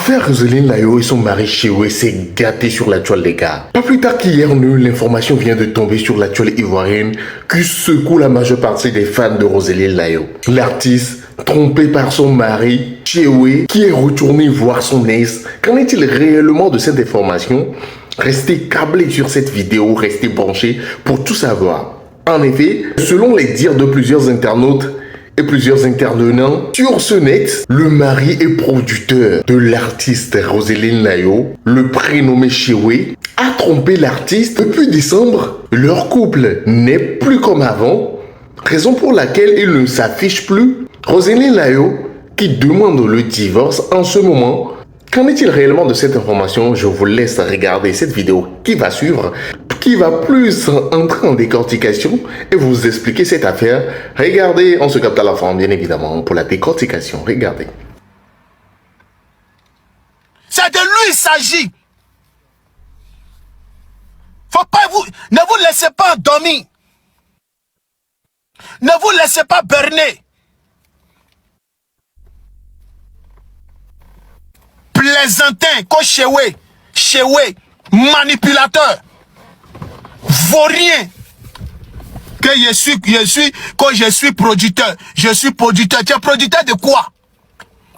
L'affaire Roselyne Layo et son mari Chewe s'est gâtée sur la toile les gars. Pas plus tard qu'hier nuit, l'information vient de tomber sur la toile ivoirienne qui secoue la majeure partie des fans de Roselyne Layo. L'artiste, trompé par son mari Chewe, qui est retourné voir son ex, qu'en est-il réellement de cette information? Restez câblés sur cette vidéo, restez branchés pour tout savoir. En effet, selon les dires de plusieurs internautes et plusieurs intervenants sur ce net, le mari et producteur de l'artiste Roselyne Layo, le prénommé Chewe, a trompé l'artiste depuis décembre. Leur couple n'est plus comme avant, raison pour laquelle il ne s'affiche plus. Roselyne Layo, qui demande le divorce en ce moment. Qu'en est-il réellement de cette information? Je vous laisse regarder cette vidéo qui va suivre, qui va plus entrer en décortication et vous expliquer cette affaire. Regardez, on se capte à la fin, bien évidemment, pour la décortication. Regardez. C'est de lui il s'agit. Faut pas ne vous laissez pas endormir. Ne vous laissez pas berner. Plaisantin, Chewe, manipulateur, vaurien. Que je suis producteur. Je suis producteur. Tu es producteur de quoi?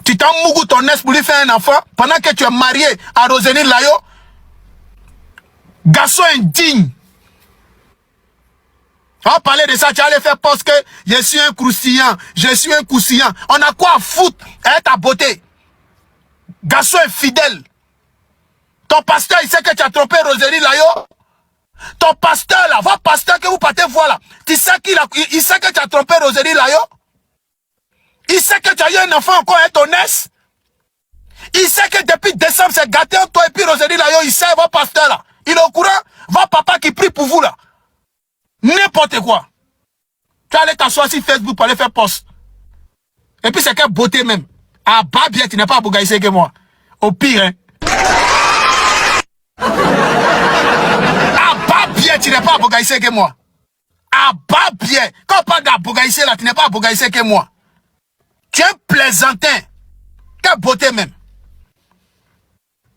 Tu t'en mougou ton ex pour lui faire un enfant pendant que tu es marié à Roselyne Layo? Garçon indigne. On va parler de ça, tu allais faire parce que je suis un croustillant. Je suis un croustillant. On a quoi à foutre avec ta beauté? Garçon infidèle. Ton pasteur, il sait que tu as trompé Roselyne Layo. Ton pasteur là, votre pasteur que vous partez voir là, tu sais il sait que tu as trompé Roselyne Layo. Il sait que tu as eu un enfant encore avec ton ex. Il sait que depuis décembre, c'est gâté en toi et puis Roselyne Layo, il sait votre pasteur là. Il est au courant, votre papa qui prie pour vous là. N'importe quoi. Tu allais t'asseoir sur Facebook pour aller faire post. Et puis c'est quelle beauté même. Ah, bah bien, tu n'es pas abogaïsé que moi. Au pire, hein. Ah, bah bien, tu n'es pas abogaïsé que moi. Ah, bah bien. Quand on parle d'abogaïsé là, tu n'es pas abogaïsé que moi. Tu es un plaisantin. Quelle beauté même.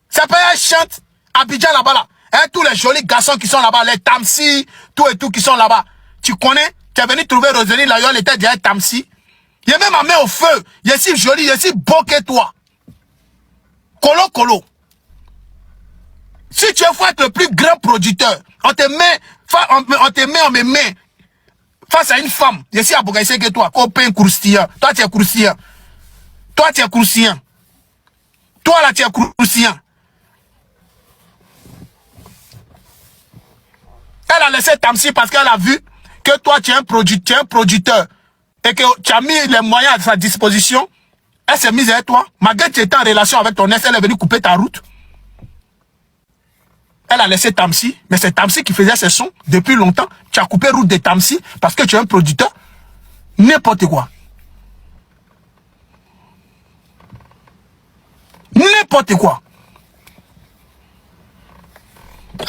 Ça peut être chante Abidjan là-bas là. Hein, tous les jolis garçons qui sont là-bas, les Tamsi, tout et tout qui sont là-bas. Tu connais? Tu es venu trouver Roselyne Layo, elle était déjà Tamsi. Il y a même ma main au feu. Il est si joli, il est si beau que toi. Colo. Si tu veux être le plus grand producteur, on te met face à une femme. Je suis abogaïsé que toi. Copain croustillant. Toi, tu es croustillant. Toi, tu es croustillant. Toi, là, tu es croustillant. Elle a laissé Tamsi parce qu'elle a vu que toi, tu es un producteur. Et que tu as mis les moyens à sa disposition. Elle s'est mise avec toi. Malgré que tu étais en relation avec ton ex, elle est venue couper ta route. Elle a laissé Tamsi. Mais c'est Tamsi qui faisait ses sons depuis longtemps. Tu as coupé route de Tamsi parce que tu es un producteur. N'importe quoi. N'importe quoi.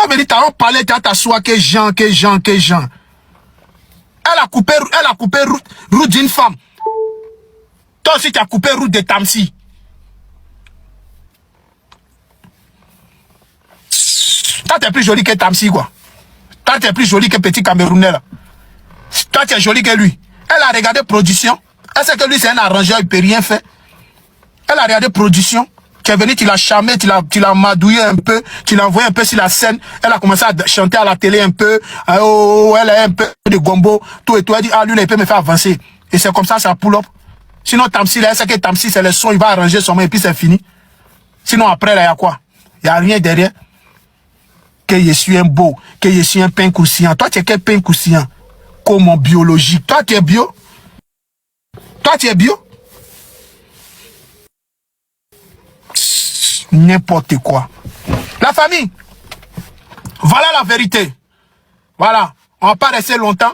Elle m'a dit, t'as parlé, t'as t'asseoir, que Jean. Elle a coupé route d'une femme. Toi aussi, tu as coupé route de Tamsi. Toi, tu es plus joli que Tamsi, quoi. Toi, tu es plus joli que petit Camerounais, là. Toi, tu es joli que lui. Elle a regardé production. Elle sait que lui, c'est un arrangeur, il ne peut rien faire. Elle a regardé production. Tu es venu, tu l'as charmé, tu l'as madouillé un peu, tu l'as envoyé un peu sur la scène. Elle a commencé à chanter à la télé un peu. Oh, elle a un peu de gombo, tout et tout. Elle dit, ah, lui, là, il peut me faire avancer. Et c'est comme ça pull up. Sinon, Tamsi, là, elle sait que Tamsi, c'est le son, il va arranger son main et puis c'est fini. Sinon, après, là, il y a quoi? Il n'y a rien derrière. Que je suis un beau, que je suis un pain croustillant. Toi, tu es quel pain croustillant? Comme mon biologique. Toi, tu es bio? Toi, tu es bio? N'importe quoi. La famille, voilà la vérité. Voilà, on va pas rester longtemps.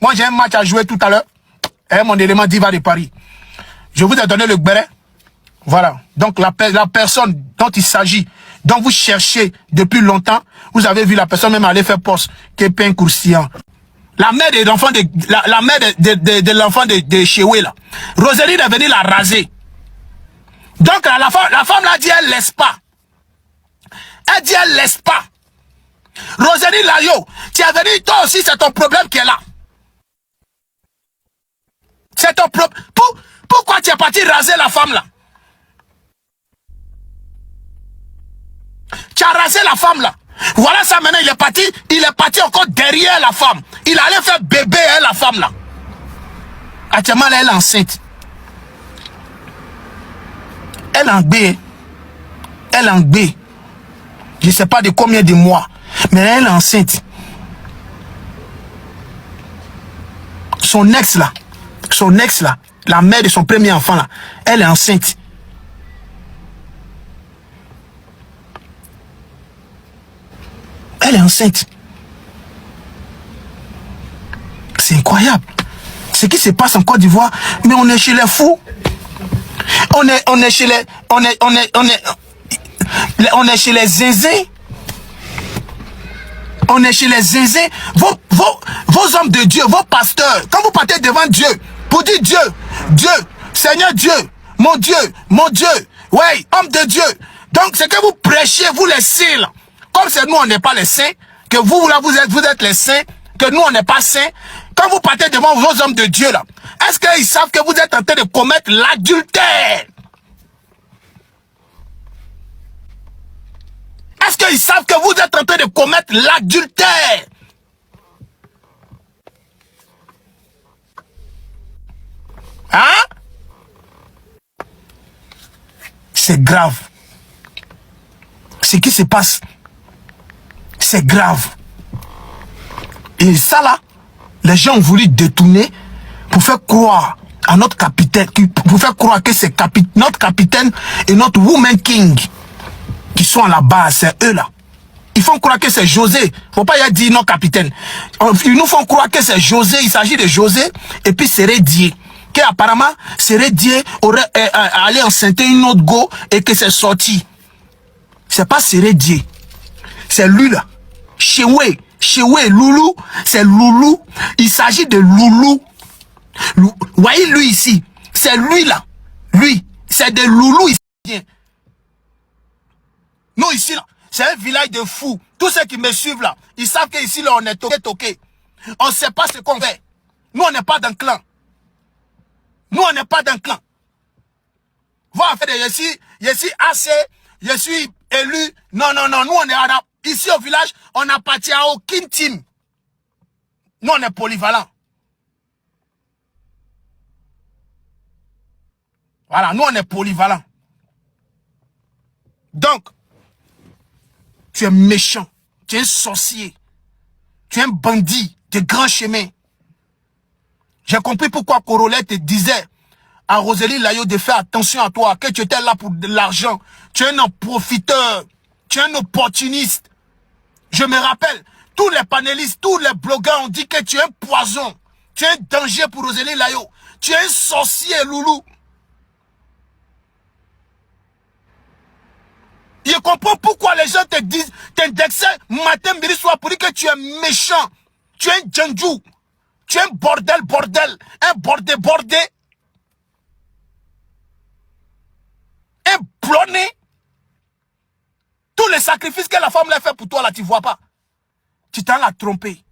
Moi, j'ai un match à jouer tout à l'heure. Et mon élément diva de Paris. Je vous ai donné le béret. Voilà. Donc, la personne dont il s'agit, dont vous cherchez depuis longtemps, vous avez vu la personne même aller faire poste, qui est pain croustillant. La mère de l'enfant de l'enfant de Chewe, là. Roselyne est venue la raser. Donc la femme là dit elle laisse pas. Elle dit elle laisse pas. Rosélie Layo, tu es venu, toi aussi c'est ton problème qui est là. C'est ton problème. Pourquoi tu es parti raser la femme là? Tu as rasé la femme là. Voilà ça maintenant, il est parti encore derrière la femme. Il allait faire bébé hein, la femme là. Actuellement elle est enceinte. Elle est en B. Elle est en B. Je ne sais pas de combien de mois. Mais elle est enceinte. Son ex là, la mère de son premier enfant là, elle est enceinte. Elle est enceinte. C'est incroyable. Ce qui se passe en Côte d'Ivoire, mais on est chez les fous. On est chez les, on est chez les zinzins. On est chez les zinzins. Vos hommes de Dieu, vos pasteurs, quand vous partez devant Dieu, pour dire Dieu, Seigneur Dieu, mon Dieu, ouais, homme de Dieu. Donc, c'est que vous prêchez, vous les saints, là. Comme c'est nous, on n'est pas les saints, que vous, là, vous êtes les saints, que nous, on n'est pas saints. Quand vous partez devant vos hommes de Dieu, là, est-ce qu'ils savent que vous êtes en train de commettre l'adultère? Est-ce qu'ils savent que vous êtes en train de commettre l'adultère? Hein? C'est grave. Ce qui se passe, c'est grave. Et ça là, les gens ont voulu détourner pour faire croire à notre capitaine, pour faire croire que c'est notre capitaine et notre woman king qui sont à la base, c'est eux là. Ils font croire que c'est José. Faut pas y dire non capitaine. Ils nous font croire que c'est José, il s'agit de José et puis Sérédier. Que apparemment Sérédier aurait allé enceinter une autre go et que c'est sorti. C'est pas Sérédier. C'est lui là. Chewe, Loulou, c'est Loulou. Il s'agit de Loulou. Vous voyez lui ici, c'est lui là. Lui, c'est de Loulou ici. Nous ici là, c'est un village de fous. Tous ceux qui me suivent là, ils savent qu'ici là on est toqué. On ne sait pas ce qu'on fait. Nous on n'est pas d'un clan. Nous on n'est pas d'un clan. Voilà, en fait, je suis assez, je suis élu. Non, nous on est ici au village, on n'appartient à aucune team. Nous on est polyvalent. Voilà, nous on est polyvalent. Donc, tu es méchant, tu es un sorcier, tu es un bandit de grand chemin. J'ai compris pourquoi Corolet te disait à Rosélie Layo de faire attention à toi, que tu étais là pour de l'argent. Tu es un profiteur, tu es un opportuniste. Je me rappelle, tous les panélistes, tous les blogueurs ont dit que tu es un poison, tu es un danger pour Rosélie Layo, tu es un sorcier, Loulou. Je comprends pourquoi les gens te disent, t'indexent matin, midi, soir pour dire que tu es méchant. Tu es un djandjou. Tu es un bordel. Un bordé. Un blonné. Tous les sacrifices que la femme l'a fait pour toi, là, tu ne vois pas. Tu t'en as trompé.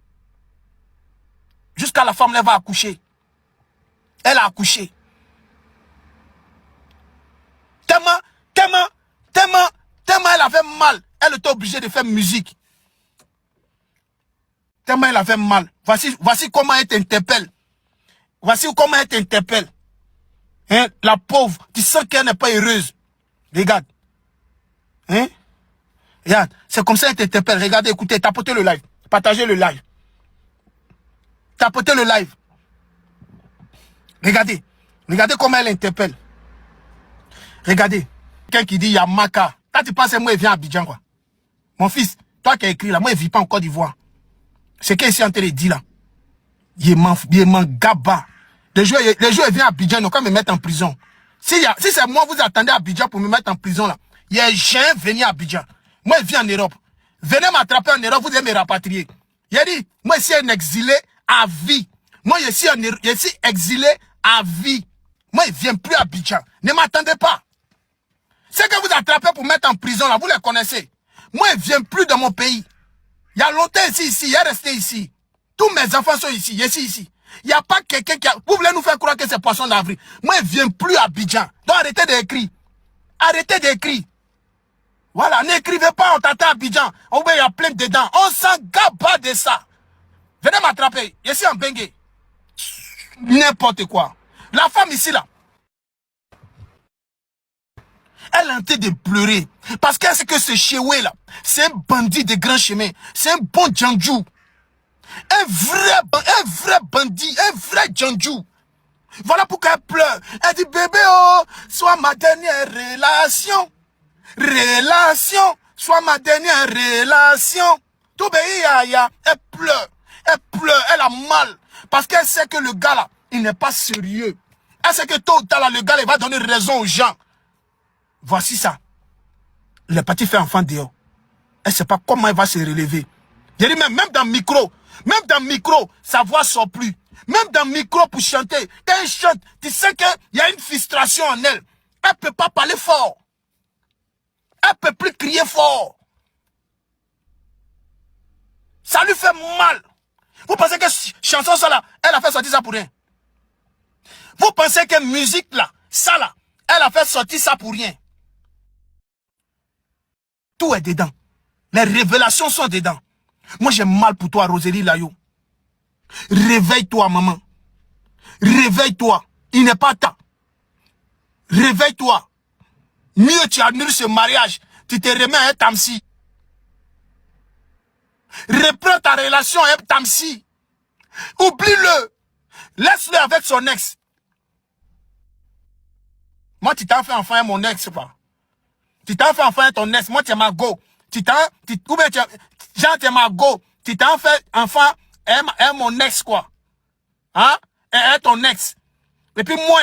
Jusqu'à la femme, elle va accoucher. Elle a accouché. Tellement elle avait mal, elle était obligée de faire musique. Tellement elle avait mal. Voici comment elle t'interpelle. Hein? La pauvre, tu sens qu'elle n'est pas heureuse. Regarde. Hein? Regarde, c'est comme ça qu'elle t'interpelle. Regardez, écoutez, tapotez le live. Partagez le live. Tapotez le live. Regardez comment elle interpelle. Regardez. Quelqu'un qui dit Yamaka. Quand tu penses, moi, il vient à Abidjan, quoi. Mon fils, toi qui as écrit là, moi, il ne vit pas en Côte d'Ivoire. C'est qu'il est en train de dire là. Il m'en gaba. Les jours, il vient à Abidjan, donc, quand me mettre en prison. Si c'est moi, vous attendez à Abidjan pour me mettre en prison, là. Il y a un chien venu à Abidjan. Moi, il vient en Europe. Venez m'attraper en Europe, vous allez me rapatrier. Il a dit, moi, je suis un exilé à vie. Moi, je suis exilé à vie. Moi, il ne vient plus à Abidjan. Ne m'attendez pas. Ceux que vous attrapez pour mettre en prison, là, vous les connaissez. Moi, il ne vient plus dans mon pays. Il y a longtemps ici, il est resté ici. Tous mes enfants sont ici, ici. Il n'y a pas quelqu'un qui a... Vous voulez nous faire croire que c'est poisson d'avril. Moi, il ne vient plus à Abidjan. Donc arrêtez d'écrire. Arrêtez d'écrire. Voilà, n'écrivez pas, on t'attend à Abidjan. On va y a plein dedans. On s'en garde pas de ça. Venez m'attraper. Je suis en Bengue. N'importe quoi. La femme ici, là. Elle est en train de pleurer. Parce qu'elle sait que ce Chéoué, là, c'est un bandit de grand chemin. C'est un bon Djandjou. Un vrai bandit. Un vrai Djandjou. Voilà pourquoi elle pleure. Elle dit, bébé, oh, sois ma dernière relation. Relation. Sois ma dernière relation. Tout ya. Elle pleure. Elle pleure. Elle a mal. Parce qu'elle sait que le gars, là, il n'est pas sérieux. Elle sait que tôt ou tard, là, le gars, il va donner raison aux gens. Voici ça. Il est parti faire enfant dehors. Elle ne sait pas comment il va se relever. Je dis même dans le micro, sa voix ne sort plus. Même dans le micro pour chanter. Quand elle chante, tu sais qu'il y a une frustration en elle. Elle ne peut pas parler fort. Elle ne peut plus crier fort. Ça lui fait mal. Vous pensez que chanson ça là, elle a fait sortir ça pour rien. Vous pensez que musique là, ça là, elle a fait sortir ça pour rien. Tout est dedans. Les révélations sont dedans. Moi, j'ai mal pour toi, Rosélie Layo. Réveille-toi, maman. Réveille-toi. Il n'est pas temps. Réveille-toi. Mieux tu annules ce mariage. Tu te remets à un Tamsi. Reprends ta relation avec Tamsi. Oublie-le. Laisse-le avec son ex. Moi, tu t'en fais enfin à mon ex, pas. Tu t'en fais enfin à ton ex. Moi, tu es ma go. Tu es ma go. Tu t'en fais enfin à mon ex, quoi. Hein? Et ton ex. Et puis moi,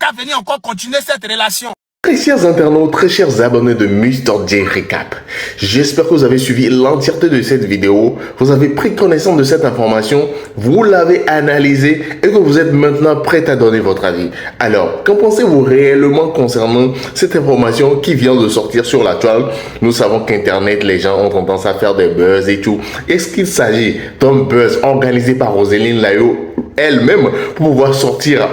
qu'à venir encore continuer cette relation. Très chers internautes, très chers abonnés de Mister J Recap, j'espère que vous avez suivi l'entièreté de cette vidéo, vous avez pris connaissance de cette information, vous l'avez analysée et que vous êtes maintenant prêt à donner votre avis. Alors, qu'en pensez-vous réellement concernant cette information qui vient de sortir sur la toile? Nous savons qu'Internet, les gens ont tendance à faire des buzz et tout. Est-ce qu'il s'agit d'un buzz organisé par Roséline Layo elle-même pour pouvoir sortir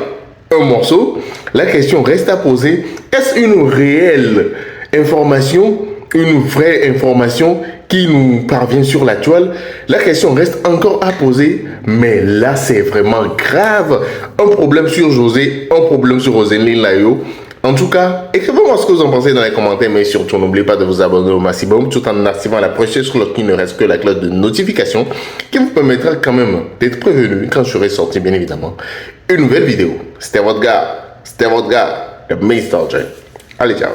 un morceau? La question reste à poser. Est-ce une réelle information, une vraie information qui nous parvient sur la toile? La question reste encore à poser, mais là c'est vraiment grave. Un problème sur José, un problème sur Roséline Layo. En tout cas, écrivez-moi ce que vous en pensez dans les commentaires, mais surtout n'oubliez pas de vous abonner au maximum tout en activant la prochaine cloche qui ne reste que la cloche de notification qui vous permettra quand même d'être prévenu quand je serai sorti bien évidemment une nouvelle vidéo. C'était votre gars, le Mr. J. Allez, ciao.